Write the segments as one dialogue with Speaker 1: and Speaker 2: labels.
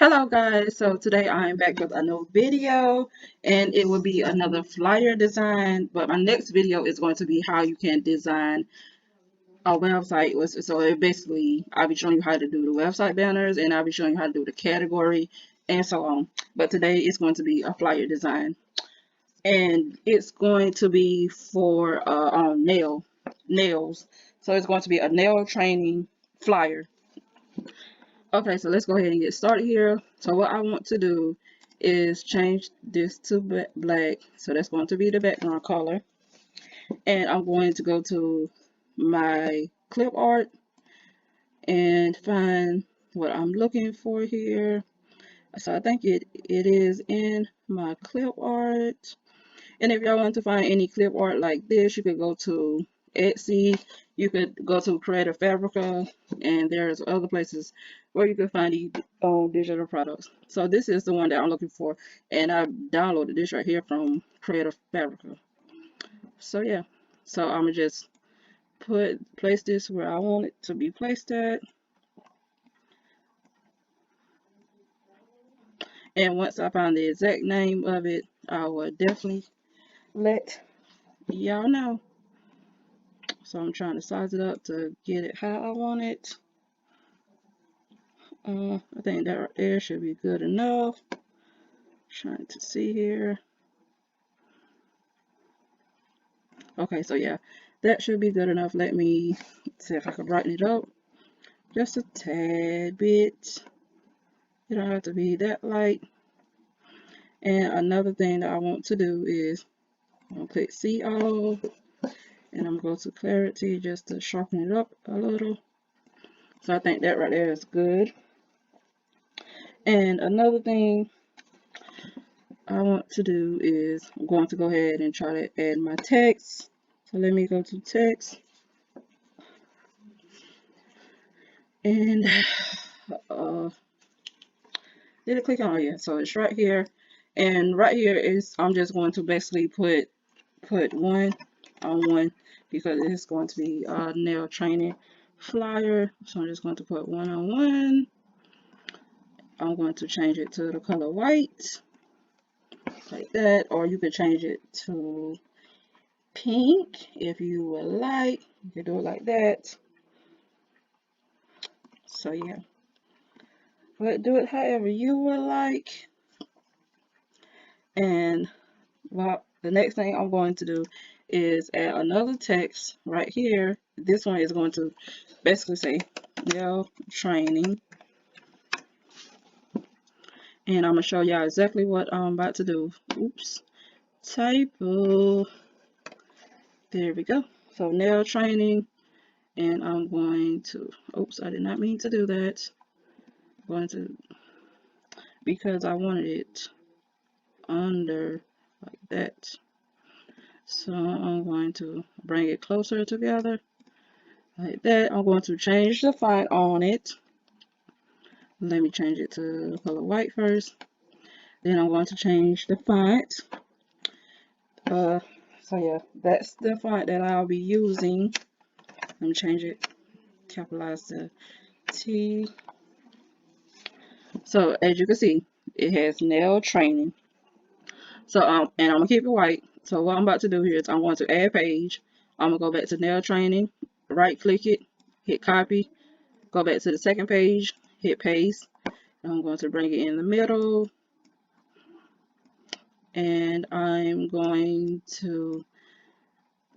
Speaker 1: Hello guys, so today I'm back with a new video and it will be another flyer design, but my next video is going to be how you can design a website. So it basically, I'll be showing you how to do the website banners and I'll be showing you how to do the category and so on. But today it's going to be a flyer design and it's going to be for nails. So it's going to be a nail training flyer. Okay, so let's go ahead and get started here. So what I want to do is change this to black. So that's going to be the background color. And I'm going to go to my clip art and find what I'm looking for here. So I think it is in my clip art. And if y'all want to find any clip art like this, you could go to Etsy, you could go to Creative Fabrica, and there's other places where you can find these digital products. So this is the one that I'm looking for, and I downloaded this right here from Creative Fabrica. So yeah, so I'm gonna just place this where I want it to be placed at. And once I find the exact name of it, I will definitely let y'all know. So I'm trying to size it up to get it how I want it. I think that right there should be good enough. Trying to see here. Okay, so yeah, that should be good enough. Let me see if I can brighten it up just a tad bit. You don't have to be that light. And another thing that I want to do is I'm gonna click see all, and I'm gonna go to clarity just to sharpen it up a little. So I think that right there is good. And another thing I want to do is I'm going to go ahead and try to add my text. So let me go to text and did it click on it? Yeah, so it's right here, and right here is I'm just going to basically put one on one because it's going to be a nail training flyer. So I'm just going to put one on one. I'm going to change it to the color white like that, or you could change it to pink if you would like. You could do it like that. So yeah, but do it however you would like. And well, the next thing I'm going to do is add another text right here. This one is going to basically say nail training, and I'm gonna show y'all exactly what I'm about to do. Oops, typo. There we go. So nail training, and I'm going to, oops, I did not mean to do that. I'm going to, because I wanted it under like that. So I'm going to bring it closer together like that. I'm going to change the font on it. Let me change it to the color white first. Then I'm going to change the font. So yeah, that's the font that I'll be using. Let me change it, capitalize the T. So as you can see, it has nail training. So and I'm gonna keep it white. So what I'm about to do here is I'm going to add page. I'm gonna go back to nail training, right click it, hit copy, go back to the second page, hit paste. And I'm going to bring it in the middle, and I'm going to,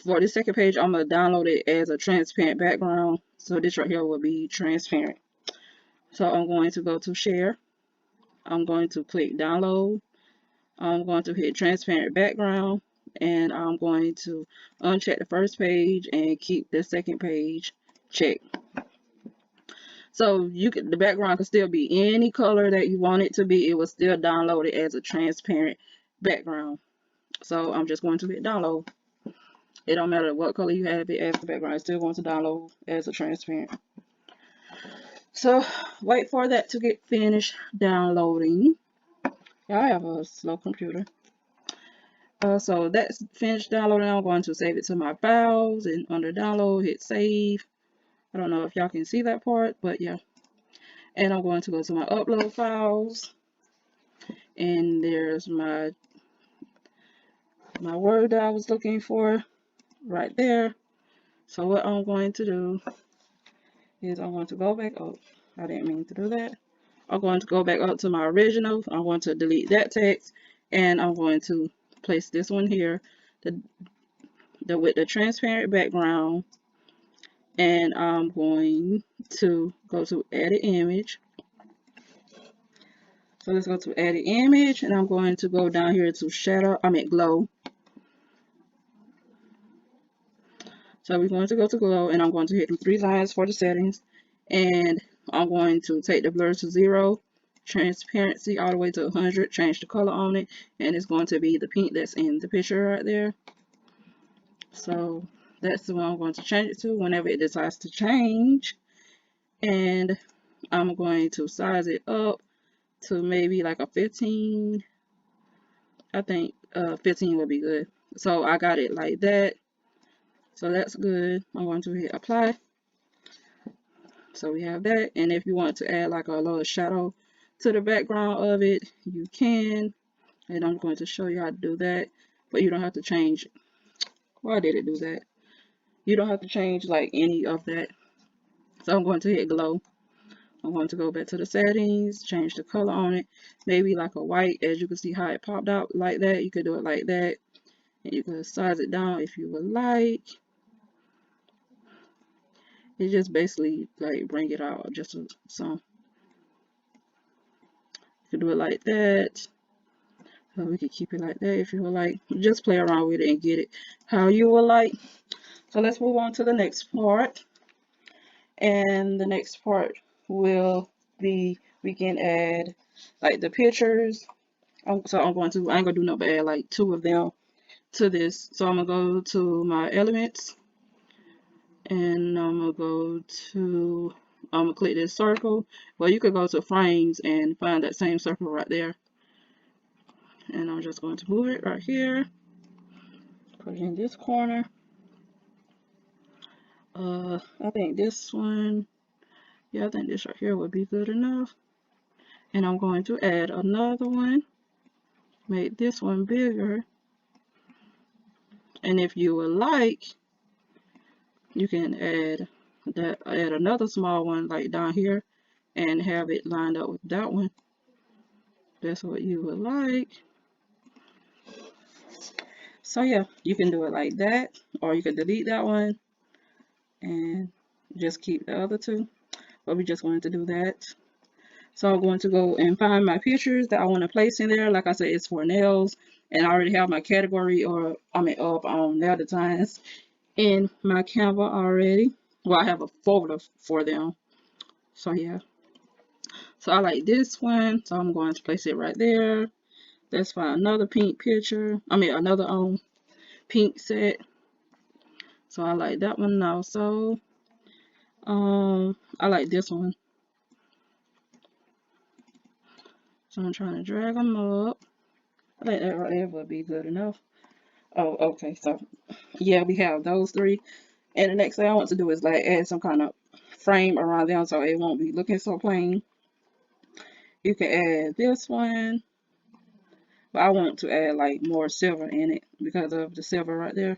Speaker 1: for the second page, I'm going to download it as a transparent background. So this right here will be transparent. So I'm going to go to share. I'm going to click download. I'm going to hit transparent background, and I'm going to uncheck the first page and keep the second page checked. So the background can still be any color that you want it to be. It will still download it as a transparent background. So I'm just going to hit download. It don't matter what color you have it as the background, it's still going to download as a transparent. So wait for that to get finished downloading. Yeah, I have a slow computer. So that's finished downloading. I'm going to save it to my files, and under download, hit save. I don't know if y'all can see that part, but yeah. And I'm going to go to my upload files, and there's my word that I was looking for right there. So what I'm going to do is I'm going to go back up. I didn't mean to do that. I'm going to go back up to my original. I'm going to delete that text, and I'm going to place this one here, with the transparent background, and I'm going to go to edit image. So let's go to edit image, and I'm going to go down here to shadow, glow. So we're going to go to glow, and I'm going to hit the 3 lines for the settings, and I'm going to take the blur to 0, transparency all the way to 100, change the color on it, and it's going to be the pink that's in the picture right there. So that's the one I'm going to change it to whenever it decides to change. And I'm going to size it up to maybe like a 15. I think 15 would be good. So I got it like that. So that's good. I'm going to hit apply. So we have that. And if you want to add like a little shadow to the background of it, you can. And I'm going to show you how to do that. But you don't have to change. Why did it do that? You don't have to change like any of that. So I'm going to hit glow. I'm going to go back to the settings, change the color on it, maybe like a white, as you can see how it popped out like that. You could do it like that, and you can size it down if you would like. It just basically like bring it out just some. You could do it like that. So we could keep it like that if you would like. Just play around with it and get it how you would like. So let's move on to the next part. And the next part will be, we can add like the pictures. So I ain't gonna do no but add like 2 of them to this. So I'm gonna go to my elements, and I'm gonna click this circle. Well, you could go to frames and find that same circle right there. And I'm just going to move it right here, put it in this corner. I think this one, yeah, I think this right here would be good enough. And I'm going to add another one, make this one bigger. And if you would like, you can add another small one like down here and have it lined up with that one. That's what you would like. So yeah, you can do it like that, or you can delete that one and just keep the other 2. But we just wanted to do that. So I'm going to go and find my pictures that I want to place in there. Like I said, it's for nails, and I already have my category up on nail designs in my Canva already. Well, I have a folder for them. So yeah. So I like this one, so I'm going to place it right there. Let's find another pink picture. Another pink set. So I like that one also. I like this one. So I'm trying to drag them up. I think that right there would be good enough. Oh, okay. So yeah, we have those 3. And the next thing I want to do is like add some kind of frame around them so it won't be looking so plain. You can add this one. But I want to add like more silver in it because of the silver right there.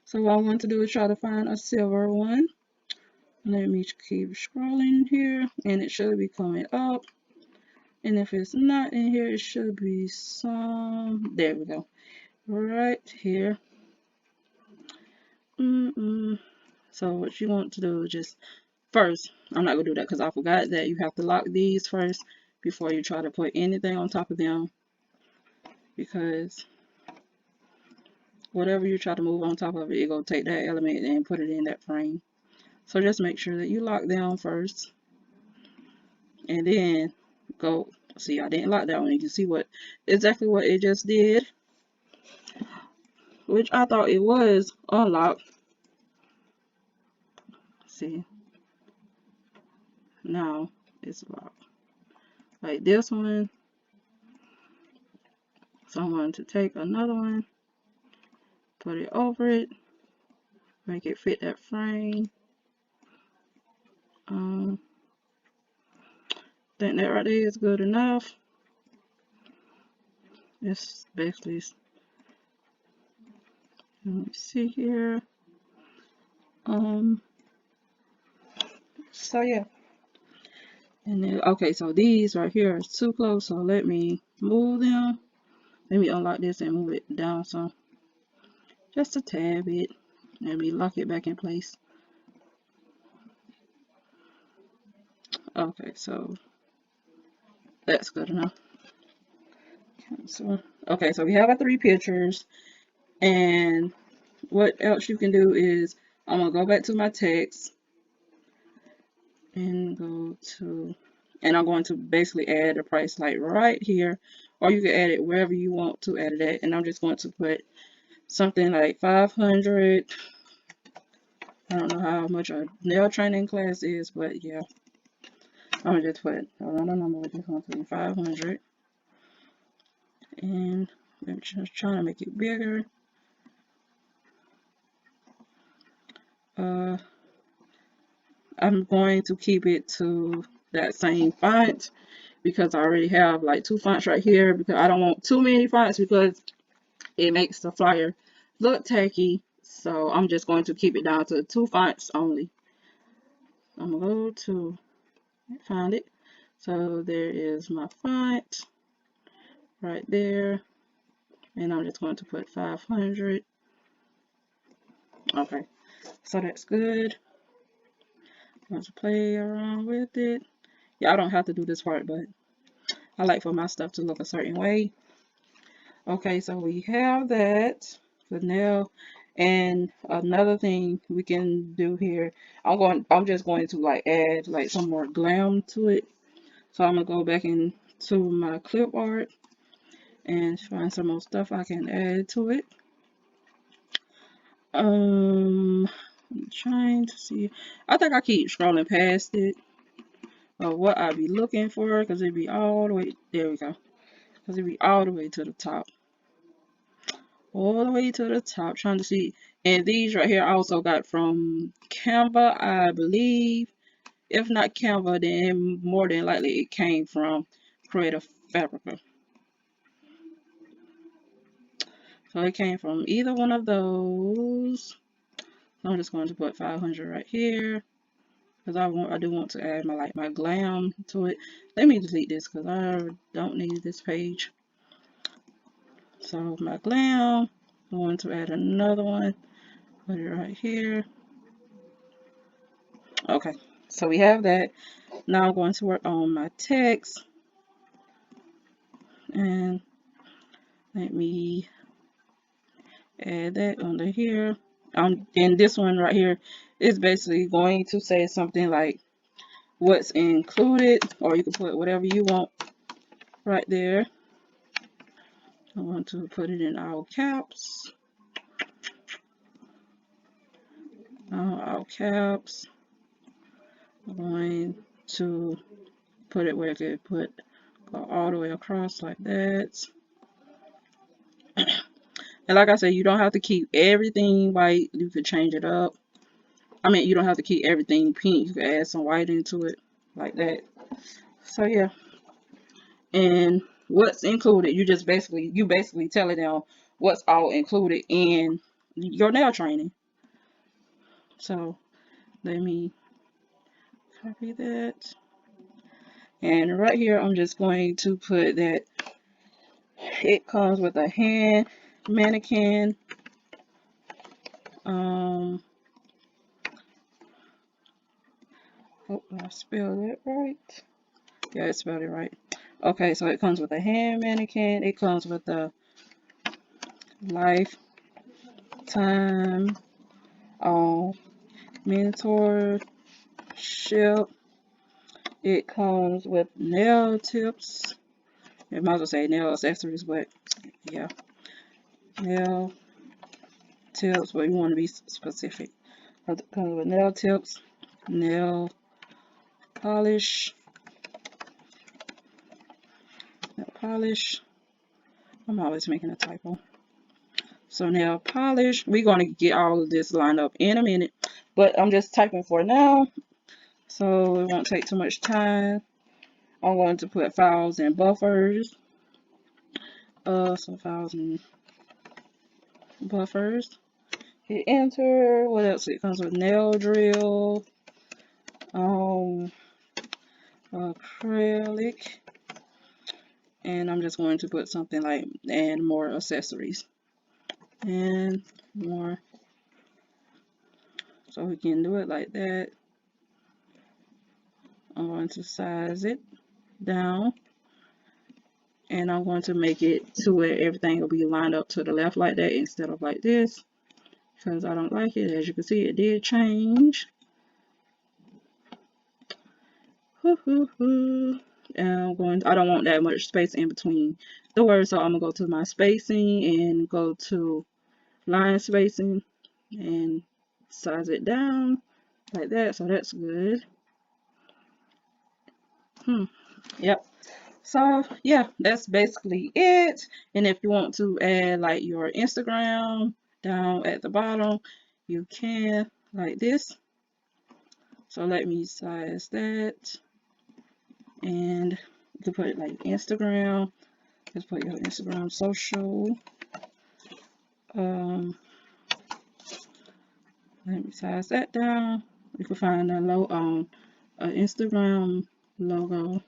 Speaker 1: So what I want to do is try to find a silver one. Let me keep scrolling here, and it should be coming up. And if it's not in here, it should be some. There we go. Right here. So what you want to do is just first, I'm not gonna do that because I forgot that you have to lock these first before you try to put anything on top of them, because whatever you try to move on top of it, it gonna take that element and put it in that frame. So just make sure that you lock them first, and then go. See, I didn't lock that one. You can see exactly what it just did, which I thought it was unlocked. See, now it's locked. Like this one. So I'm going to take another one, put it over it, make it fit that frame. think that right there is good enough. It's basically, let me see here. So yeah. And then, okay, so these right here are too close, so let me move them. Let me unlock this and move it down some, just a tad bit. Let me lock it back in place. Okay, so that's good enough. So, okay, so we have our 3 pictures, and what else you can do is I'm gonna go back to my text and go to, and I'm going to basically add a price like right here, or you can add it wherever you want to add it at, and I'm just going to put something like 500. I don't know how much a nail training class is, but yeah, I'm gonna just put around a number. We're just going to be 500, and I'm just trying to make it bigger. I'm going to keep it to that same font because I already have like 2 fonts right here, because I don't want too many fonts because it makes the flyer look tacky. So I'm just going to keep it down to 2 fonts only. I'm gonna go to find it. So there is my font right there, and I'm just going to put 500. Okay, so that's good. I'm going to play around with it. Yeah, I don't have to do this part, but I like for my stuff to look a certain way. Okay, so we have that for now. And another thing we can do here, I'm just going to like add like some more glam to it. So I'm gonna go back into my clip art and find some more stuff I can add to it. I'm trying to see. I think I keep scrolling past it of what I'd be looking for, because it'd be all the way, there we go. Because it'd be all the way to the top. All the way to the top, trying to see. And these right here I also got from Canva, I believe. If not Canva, then more than likely it came from Creative Fabrica. So it came from either one of those. So I'm just going to put 500 right here, because I do want to add my glam to it. Let me delete this because I don't need this page. So my glam, I'm going to add another one. Put it right here. Okay, so we have that. Now I'm going to work on my text, and let me add that under here. And this one right here is basically going to say something like what's included, or you can put whatever you want right there. I want to put it in all caps. All caps. I'm going to put it where I could go all the way across like that. And like I said, you don't have to keep everything white. You could change it up. I mean, you don't have to keep everything pink. You can add some white into it like that. So yeah. And what's included, you basically telling them what's all included in your nail training. So let me copy that. And right here, I'm just going to put that it comes with a hand mannequin. Hope I spelled it right. Yeah, I spelled it right. Okay, so it comes with a hand mannequin. It comes with a lifetime mentorship. It comes with nail tips. I might as well say nail accessories, but yeah, nail tips. But you want to be specific. It comes with nail tips, nail polish, nail polish. I'm always making a typo. So nail polish. We're going to get all of this lined up in a minute, but I'm just typing for now, so it won't take too much time. I'm going to put files and buffers. So files and buffers. Hit enter. What else? It comes with nail drill, um, acrylic, and I'm just going to put something like and more accessories and more. So we can do it like that. I'm going to size it down, and I'm going to make it to where everything will be lined up to the left like that instead of like this, because I don't like it. As you can see, it did change. And I don't want that much space in between the words, so I'm gonna go to my spacing and go to line spacing and size it down like that, so that's good. Yep. So yeah, that's basically it. And if you want to add like your Instagram down at the bottom, you can, like this. So let me size that, and you can put it like Instagram. Just put your Instagram social. Let me size that down. You can find a Instagram logo.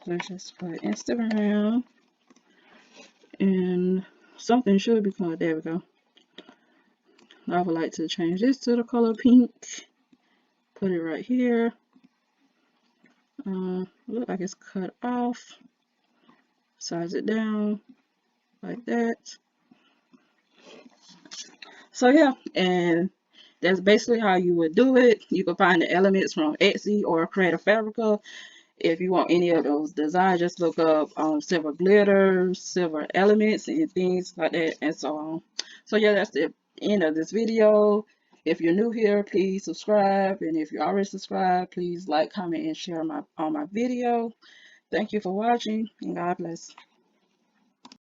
Speaker 1: Let's just put Instagram, and something should be called. There we go. I would like to change this to the color pink. Put it right here. Look like it's cut off. Size it down like that. So yeah, and that's basically how you would do it. You can find the elements from Etsy or Creative Fabrica. If you want any of those designs, just look up silver glitter, silver elements, and things like that, and so on. So yeah, that's the end of this video. If you're new here, please subscribe, and if you're already subscribed, please like, comment, and share my video. Thank you for watching, and God bless.